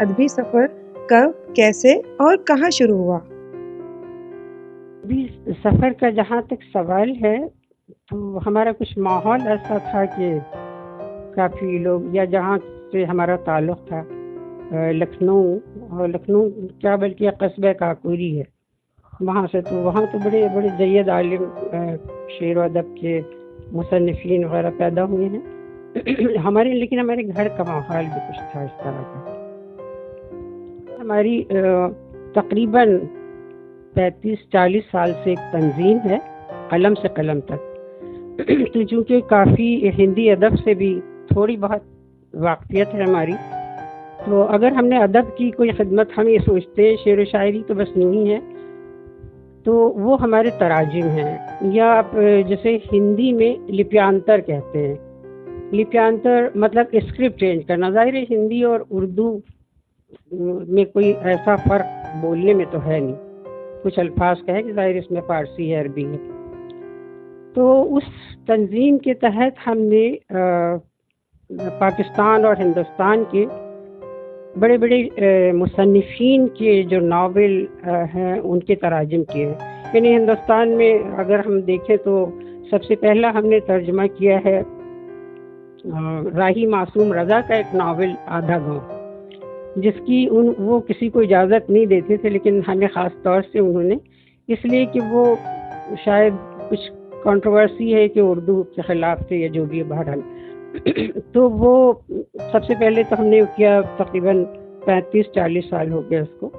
ادبی سفر کب، کیسے اور کہاں شروع ہوا؟ ابھی سفر کا جہاں تک سوال ہے تو ہمارا کچھ ماحول ایسا تھا کہ کافی لوگ یا جہاں سے ہمارا تعلق تھا لکھنؤ، اور لکھنؤ کیا بلکہ یہ قصبہ کاکوری ہے، وہاں سے تو وہاں تو بڑے بڑے جید عالم شعر و ادب کے مصنفین وغیرہ پیدا ہوئے ہیں لیکن ہمارے گھر کا ماحول بھی کچھ تھا اس طرح کا. ہماری تقریباً 35-40 سال سے ایک تنظیم ہے قلم سے قلم تک تو چونکہ کافی ہندی ادب سے بھی تھوڑی بہت واقفیت ہے ہماری، تو اگر ہم نے ادب کی کوئی خدمت ہم یہ سوچتے ہیں شعر و شاعری تو بس نہیں ہے، تو وہ ہمارے تراجم ہیں، یا آپ جیسے ہندی میں لپیانتر کہتے ہیں. لپیانتر مطلب اسکرپٹ چینج کرنا. ظاہر ہے ہندی اور اردو میں کوئی ایسا فرق بولنے میں تو ہے نہیں، کچھ الفاظ کا ہے کہ ظاہر اس میں فارسی ہے، عربی ہے. تو اس تنظیم کے تحت ہم نے پاکستان اور ہندوستان کے بڑے بڑے مصنفین کے جو ناول ہیں ان کے تراجم کیے ہیں. یعنی ہندوستان میں اگر ہم دیکھیں تو سب سے پہلا ہم نے ترجمہ کیا ہے راہی معصوم رضا کا ایک ناول آدھا گاؤں، جس کی وہ کسی کو اجازت نہیں دیتے تھے، لیکن ہمیں خاص طور سے انہوں نے، اس لیے کہ وہ شاید کچھ کنٹروورسی ہے کہ اردو کے خلاف تھے یا جو بھی بہرحال تو وہ سب سے پہلے تو ہم نے کیا، تقریباً 35-40 سال ہو گیا اس کو،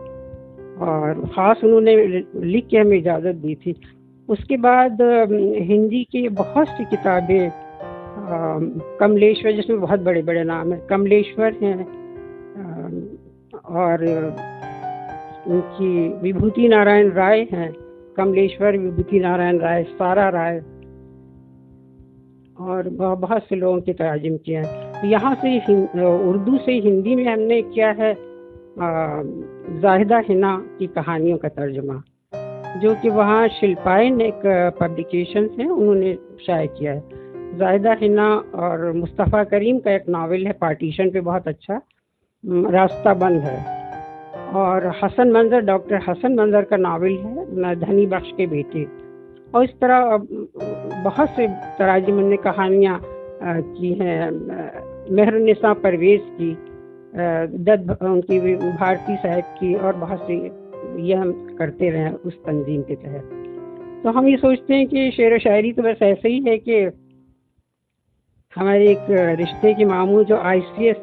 اور خاص انہوں نے لکھ کے ہمیں اجازت دی تھی. اس کے بعد ہندی کی بہت سی کتابیں، کملیشور جس میں بہت بڑے بڑے نام ہیں، کملیشور ہیں، اور ان کی وبھوتی نارائن رائے ہیں، کملیشور وبھوتی نارائن رائے، سارا رائے، اور بہت سے لوگوں کے تراجم کیا ہے. یہاں سے اردو سے ہندی میں ہم نے کیا ہے زاہدہ حنا کی کہانیوں کا ترجمہ، جو کہ وہاں شلپائن ایک پبلیکیشنز ہیں انہوں نے شائع کیا ہے. زاہدہ حنا اور مصطفیٰ کریم کا ایک ناول ہے پارٹیشن پہ بہت اچھا، راستہ بند ہے. اور حسن منظر، ڈاکٹر حسن منظر کا ناول ہے دھنی بخش کے بیٹے. اور اس طرح بہت سے تراجم نے کہانیاں کی ہیں. مہر النساء پرویز کی، ان کی بھارتی صاحب کی، اور بہت سی یہ ہم کرتے رہے اس تنظیم کے تحت. تو ہم یہ سوچتے ہیں کہ شعر و شاعری تو بس ایسے ہی ہے کہ ہمارے ایک رشتے کے ماموں جو ICS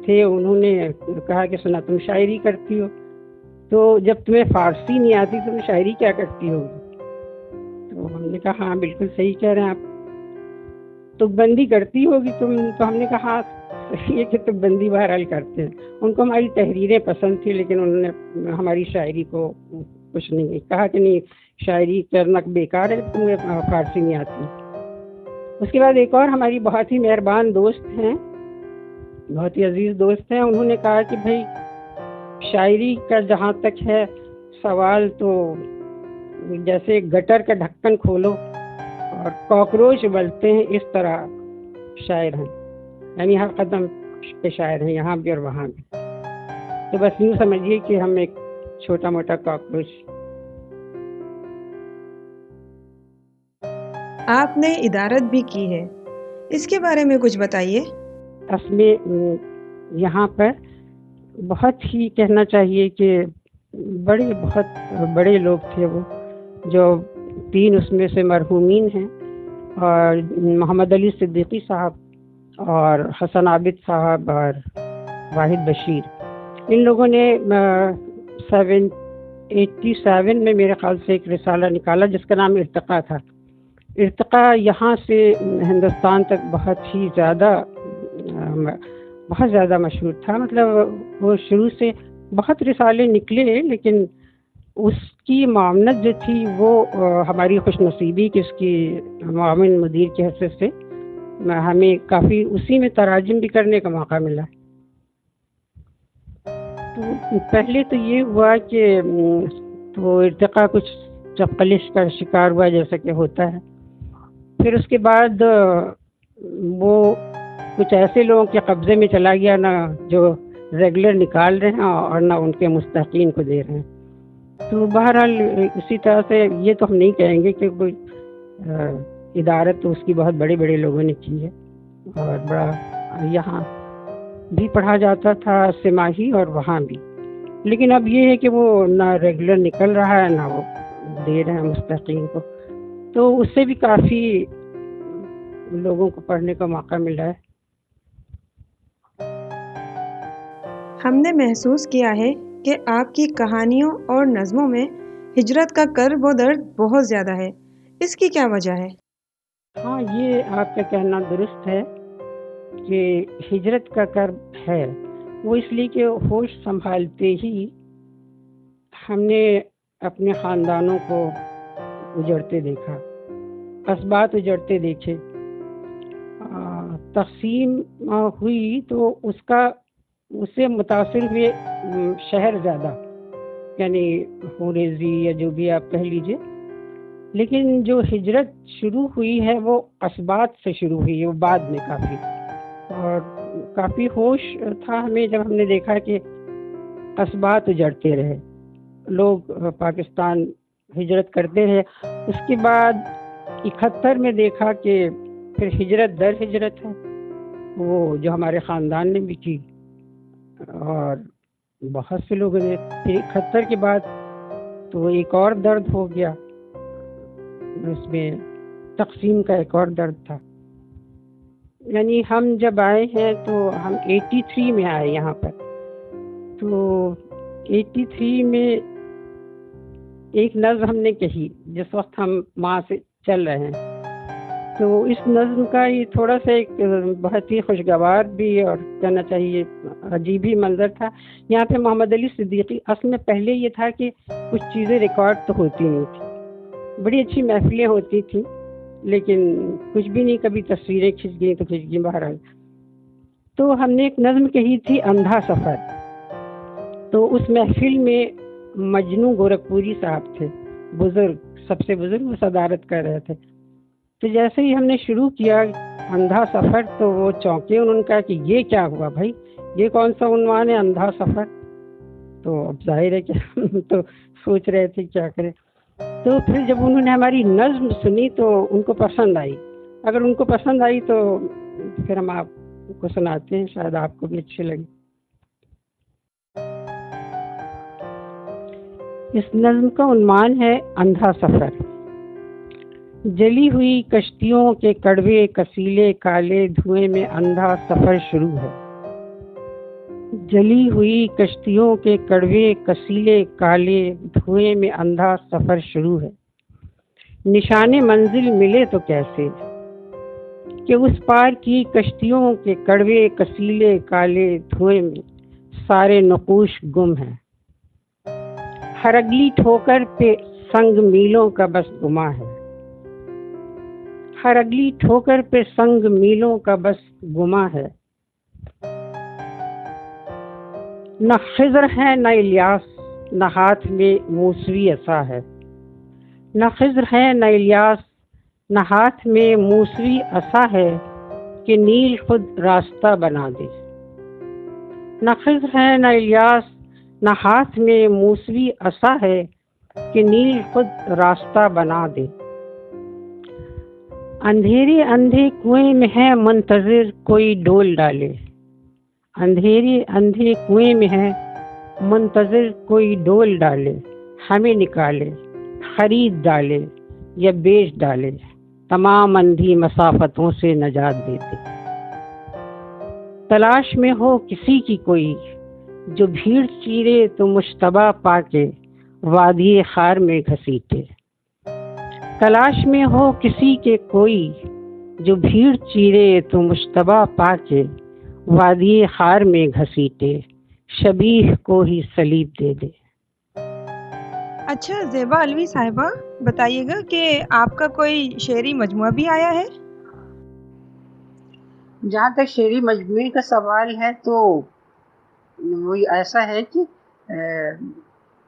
تھے، انہوں نے کہا کہ سنا تم شاعری کرتی ہو، تو جب تمہیں فارسی نہیں آتی تم شاعری کیا کرتی ہوگی؟ تو ہم نے کہا ہاں بالکل صحیح کہہ رہے ہیں آپ، تک بندی کرتی ہوگی تم. تو ہم نے کہا ہاں صحیح ہے کہ تک بندی بہرحال کرتے ہیں. ان کو ہماری تحریریں پسند تھی، لیکن انہوں نے ہماری شاعری کو کچھ نہیں کہا کہ نہیں شاعری کرنا بیکار ہے، تمہیں فارسی نہیں آتی. اس کے بعد ایک اور ہماری بہت ہی مہربان دوست ہیں، بہت ہی عزیز دوست ہیں، انہوں نے کہا کہ بھائی شاعری کا جہاں تک ہے سوال، تو جیسے گٹر کا ڈھکن کھولو اور کاکروچ بلتے ہیں اس طرح شاعر ہیں، یعنی ہر قدم پہ شاعر ہیں، یہاں بھی اور وہاں بھی. تو بس یوں سمجھیے کہ ہم ایک چھوٹا موٹا کاکروچ. آپ نے ادارت بھی کی ہے، اس کے بارے میں کچھ بتائیے. اس میں یہاں پر بہت ہی کہنا چاہیے کہ بہت بڑے لوگ تھے وہ، جو 3 اس میں سے مرحومین ہیں، اور محمد علی صدیقی صاحب اور حسن عابد صاحب اور واحد بشیر. ان لوگوں نے 87 میں میرے خیال سے ایک رسالہ نکالا جس کا نام ارتقا تھا. ارتقا یہاں سے ہندوستان تک بہت زیادہ مشہور تھا. مطلب وہ شروع سے بہت رسالے نکلے، لیکن اس کی معاونت جو تھی وہ ہماری خوش نصیبی کہ اس کی معاون مدیر کی حیثیت سے ہمیں کافی اسی میں تراجم بھی کرنے کا موقع ملا. تو پہلے تو یہ ہوا کہ تو ارتقا کچھ چپقلش کا شکار ہوا جیسا کہ ہوتا ہے. پھر اس کے بعد وہ کچھ ایسے لوگوں کے قبضے میں چلا گیا نا جو ریگولر نکال رہے ہیں اور نہ ان کے مستحقین کو دے رہے ہیں. تو بہرحال اسی طرح سے یہ تو ہم نہیں کہیں گے کہ کوئی ادارت تو اس کی بہت بڑے بڑے لوگوں نے کی ہے، اور بڑا یہاں بھی پڑھا جاتا تھا سماہی اور وہاں بھی، لیکن اب یہ ہے کہ وہ نہ ریگولر نکل رہا ہے نہ وہ دے رہے ہیں مستحقین کو، تو اس سے بھی کافی لوگوں کو پڑھنے کا موقع ملا ہے. ہم نے محسوس کیا ہے کہ آپ کی کہانیوں اور نظموں میں ہجرت کا کرب و درد بہت زیادہ ہے، اس کی کیا وجہ ہے؟ ہاں، یہ آپ کا کہنا درست ہے کہ ہجرت کا کرب ہے. وہ اس لیے کہ ہوش سنبھالتے ہی ہم نے اپنے خاندانوں کو اجڑتے دیکھا، اسبات اجڑتے دیکھے، تقسیم ہوئی تو اس سے متاثر ہوئے شہر زیادہ، یعنی خوریزی یا جو بھی آپ کہہ لیجئے. لیکن جو ہجرت شروع ہوئی ہے وہ اسبات سے شروع ہوئی ہے، وہ بعد میں کافی، اور کافی ہوش تھا ہمیں جب ہم نے دیکھا کہ اسبات اجڑتے رہے، لوگ پاکستان ہجرت کرتے رہے. اس کے بعد 71 میں دیکھا کہ پھر ہجرت در ہجرت ہے، وہ جو ہمارے خاندان نے بھی کی اور بہت سے لوگوں نے. پھر 71 کے بعد تو ایک اور درد ہو گیا، اس میں تقسیم کا ایک اور درد تھا. یعنی ہم جب آئے ہیں تو ہم 83 میں آئے یہاں پر، تو 83 میں ایک نظم ہم نے کہی جس وقت ہم ماں سے چل رہے ہیں. تو اس نظم کا یہ تھوڑا سا ایک بہت ہی خوشگوار بھی اور کہنا چاہیے عجیب ہی منظر تھا. یہاں پہ محمد علی صدیقی، اصل میں پہلے یہ تھا کہ کچھ چیزیں ریکارڈ تو ہوتی نہیں تھی، بڑی اچھی محفلیں ہوتی تھیں لیکن کچھ بھی نہیں، کبھی تصویریں کھنچ گئیں تو کھنچ گئیں بہرحال. تو ہم نے ایک نظم کہی تھی اندھا سفر. تو اس محفل میں مجنوں گورکھپوری صاحب تھے، بزرگ، سب سے بزرگ، وہ صدارت کر رہے تھے. تو جیسے ہی ہم نے شروع کیا اندھا سفر تو وہ چونکے، انہوں نے کہا کہ یہ کیا ہوا بھائی، یہ کون سا عنوان ہے اندھا سفر. تو اب ظاہر ہے کہ ہم تو سوچ رہے تھے کیا کریں. تو پھر جب انہوں نے ہماری نظم سنی تو ان کو پسند آئی. اگر ان کو پسند آئی تو پھر ہم آپ کو سناتے ہیں، شاید آپ کو بھی اچھی لگے. اس نظم کا عنوان ہے اندھا سفر. جلی ہوئی کشتیوں کے کڑوے کسیلے کالے دھوئیں میں اندھا سفر شروع ہے. جلی ہوئی کشتیوں کے کڑوے کسیلے کالے دھوئیں میں اندھا سفر شروع ہے. نشان منزل ملے تو کیسے کہ اس پار کی کشتیوں کے کڑوے کسیلے کالے دھوئیں میں سارے نقوش گم ہیں. ہر اگلی ٹھوکر پہ سنگ میلوں کا بس گما ہے. ہر اگلی ٹھوکر پہ سنگ میلوں کا بس گما ہے. نہ خضر ہے نہ الیاس، نہ ہاتھ میں موسوی عصا ہے. نہ خضر ہے نہ الیاس، نہ ہاتھ میں موسوی عصا ہے کہ نیل خود راستہ بنا دے. نہ خضر ہے نہ الیاس، نہ ہاتھ میں موسوی عصا ہے کہ نیل خود راستہ بنا دے. اندھیرے اندھے کنویں میں ہے منتظر کوئی ڈول ڈالے. اندھیرے اندھے کنویں میں ہے منتظر کوئی ڈول ڈالے. ہمیں نکالے، خرید ڈالے یا بیچ ڈالے، تمام اندھی مسافتوں سے نجات دیتے. تلاش میں ہو کسی کی کوئی جو بھیڑ چیرے تو مشتبہ پا کے وادی خار میں گھسیٹے. تلاش میں ہو کسی کے کوئی جو بھیڑ چیرے تو مشتبہ پا کے وادی خار میں گھسیٹے. شبیہ کو ہی صلیب دے دے. اچھا زیبا علوی صاحبہ، بتائیے گا کہ آپ کا کوئی شعری مجموعہ بھی آیا ہے؟ جہاں تک شعری مجموعے کا سوال ہے تو وہ ایسا ہے کہ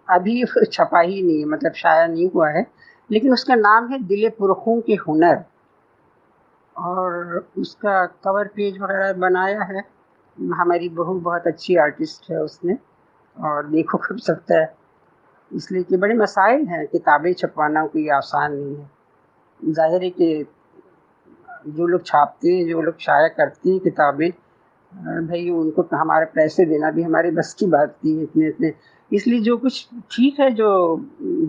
ابھی چھپا ہی نہیں، مطلب شائع نہیں ہوا ہے، لیکن اس کا نام ہے دل پرخوں کے ہنر، اور اس کا کور پیج وغیرہ بنایا ہے ہماری بہو بہت اچھی آرٹسٹ ہے اس نے، اور دیکھو کب سکتا ہے، اس لیے کہ بڑے مسائل ہیں، کتابیں چھپوانا کوئی آسان نہیں ہے۔ ظاہر ہے کہ جو لوگ چھاپتے ہیں، جو لوگ شائع کرتے ہیں کتابیں، بھائی ان کو ہمارے پیسے دینا بھی ہمارے بس کی بات نہیں ہے اتنے، اس لیے جو کچھ ٹھیک ہے، جو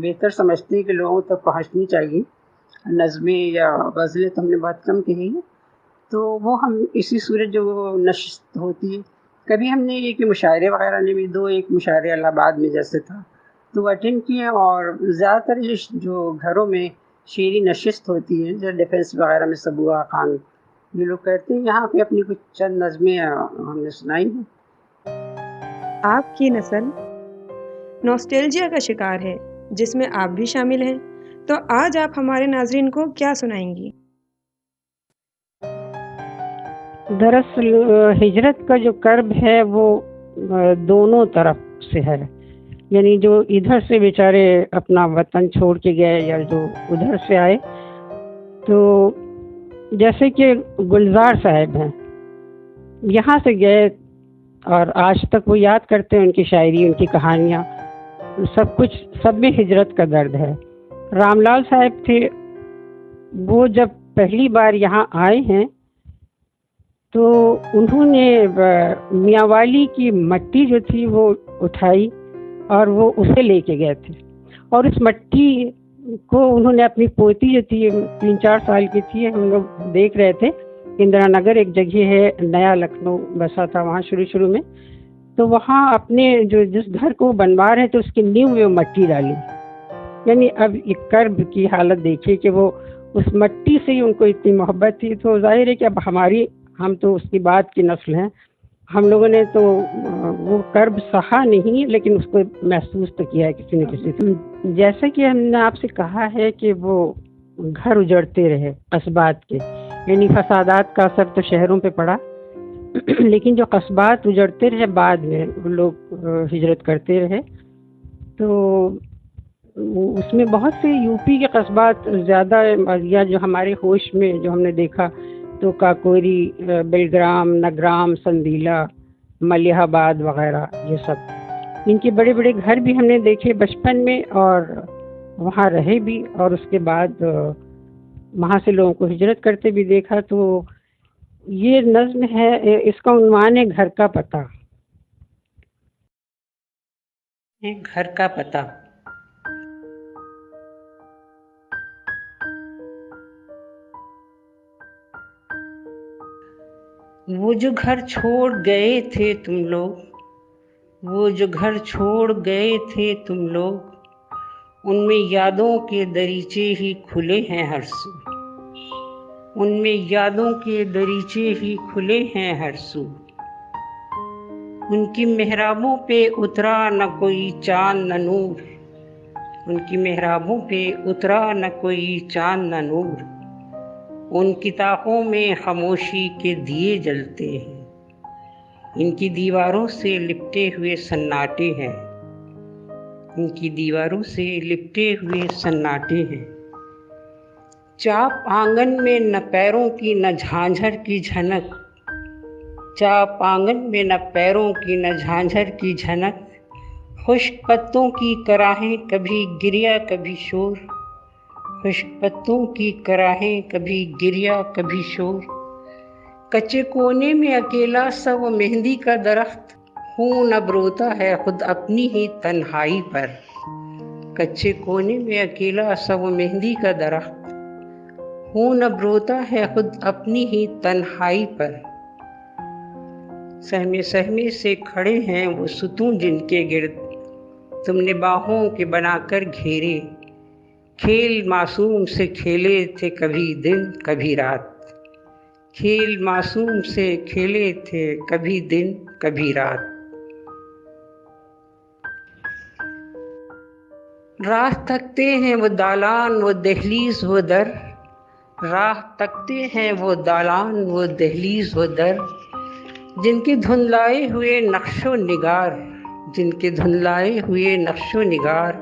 بہتر سمجھتے ہیں کہ لوگوں تک پہنچنی چاہیے، نظمیں یا غزلیں تو ہم نے بہت کم کہی ہیں، تو وہ ہم اسی صورت جو نشست ہوتی ہے، کبھی ہم نے یہ کہ مشاعرے وغیرہ نے بھی 2-1 مشاعرے الہ آباد میں جیسے تھا تو وہ اٹینڈ کیے، اور زیادہ تر جو گھروں میں شعری نشست ہوتی ہے جیسے ڈیفینس وغیرہ میں سبوہ خان یہ لوگ کہتے ہیں، یہاں پہ اپنی کچھ چند نظمیں ہم نے سنائی ہیں۔ آپ کی نسل نوسٹیلجیا کا شکار ہے، جس میں آپ بھی شامل ہیں، تو آج آپ ہمارے ناظرین کو کیا سنائیں گی؟ دراصل ہجرت کا جو کرب ہے وہ دونوں طرف سے ہے، یعنی جو ادھر سے بیچارے اپنا وطن چھوڑ کے گئے یا جو ادھر سے آئے، تو جیسے کہ گلزار صاحب ہیں، یہاں سے گئے اور آج تک وہ یاد کرتے ہیں ان کی شاعری، ان کی کہانیاں، سب کچھ، سب میں ہجرت کا درد ہے۔ رام لال صاحب تھے، وہ جب پہلی بار یہاں آئے ہیں تو انہوں نے میاں والی کی مٹی جو تھی وہ اٹھائی اور وہ اسے لے کے گئے تھے، اور اس مٹی کو انہوں نے اپنی پوتی جو تھی 3-4 سال کی تھی، ہم لوگ دیکھ رہے تھے، اندرا نگر ایک جگہ ہے، نیا لکھنؤ بسا تھا وہاں شروع میں، تو وہاں اپنے جس گھر کو بنوا رہے تھے اس کی نیو میں مٹی ڈالی، یعنی اب ایک کرب کی حالت دیکھیے کہ وہ اس مٹی سے ہی ان کو اتنی محبت تھی، تو ظاہر ہے کہ اب ہم تو اس کی بعد کی نسل ہیں، ہم لوگوں نے تو وہ کرب سہا نہیں لیکن اس کو محسوس تو کیا ہے کسی نہ کسی سے۔ جیسا کہ ہم نے آپ سے کہا ہے کہ وہ گھر اجڑتے رہے قصبات کے، یعنی فسادات کا اثر تو شہروں پہ پڑا، لیکن جو قصبات اجڑتے رہے بعد میں لوگ ہجرت کرتے رہے، تو اس میں بہت سے یو پی کے قصبات زیادہ، یا جو ہمارے ہوش میں جو ہم نے دیکھا تو کاکوری، بلگرام، نگرام، سندیلا، ملیح آباد وغیرہ، یہ سب ان کے بڑے بڑے گھر بھی ہم نے دیکھے بچپن میں، اور وہاں رہے بھی، اور اس کے بعد وہاں سے لوگوں کو ہجرت کرتے بھی دیکھا۔ تو یہ نظم ہے، اس کا عنوان ہے گھر کا پتہ۔ گھر کا پتہ۔ وہ جو گھر چھوڑ گئے تھے تم لوگ، وہ جو گھر چھوڑ گئے تھے تم لوگ، ان میں یادوں کے دریچے ہی کھلے ہیں ہر سو، ان میں یادوں کے دریچے ہی کھلے ہیں ہر سو، ان کی محرابوں پہ اترا نہ کوئی چاند نہ نور، ان کی محرابوں پہ اترا نہ کوئی چاند نہ نور، ان کی طاقوں میں خاموشی کے دیے جلتے ہیں، ان کی دیواروں سے لپٹے ہوئے سناٹے ہیں، ان کی دیواروں سے لپٹے ہوئے سناٹے ہیں، چاپ آنگن میں نہ پیروں کی نہ جھانجھر کی جھنک، چاپ آنگن میں نہ پیروں کی نہ جھانجھر کی جھنک، خشک پتوں کی کراہیں کبھی گریا کبھی شور، خشک پتوں کی کراہیں کبھی گریا کبھی شور، کچے کونے میں اکیلا سا وہ مہندی کا درخت، خون اب روتا ہے خود اپنی ہی تنہائی پر، کچے کونے میں اکیلا سا وہ مہندی کا درخت، خون اب روتا ہے خود اپنی ہی تنہائی پر، سہمے سہمے سے کھڑے ہیں وہ ستون جن کے گرد تم نے باہوں کے بنا کر گھیرے، کھیل معصوم سے کھیلے تھے کبھی دن کبھی رات، کھیل معصوم سے کھیلے تھے کبھی دن کبھی رات، راہ تکتے ہیں وہ دالان وہ دہلیز وہ در، راہ تکتے ہیں وہ دالان وہ دہلیز وہ در، جن کے دھندلائے ہوئے نقش و نگار، جن کے دھندلائے ہوئے نقش و نگار،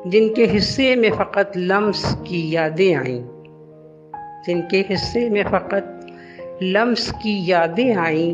جن کے حصے میں فقط لمس کی یادیں آئیں، جن کے حصے میں فقط لمس کی یادیں آئیں،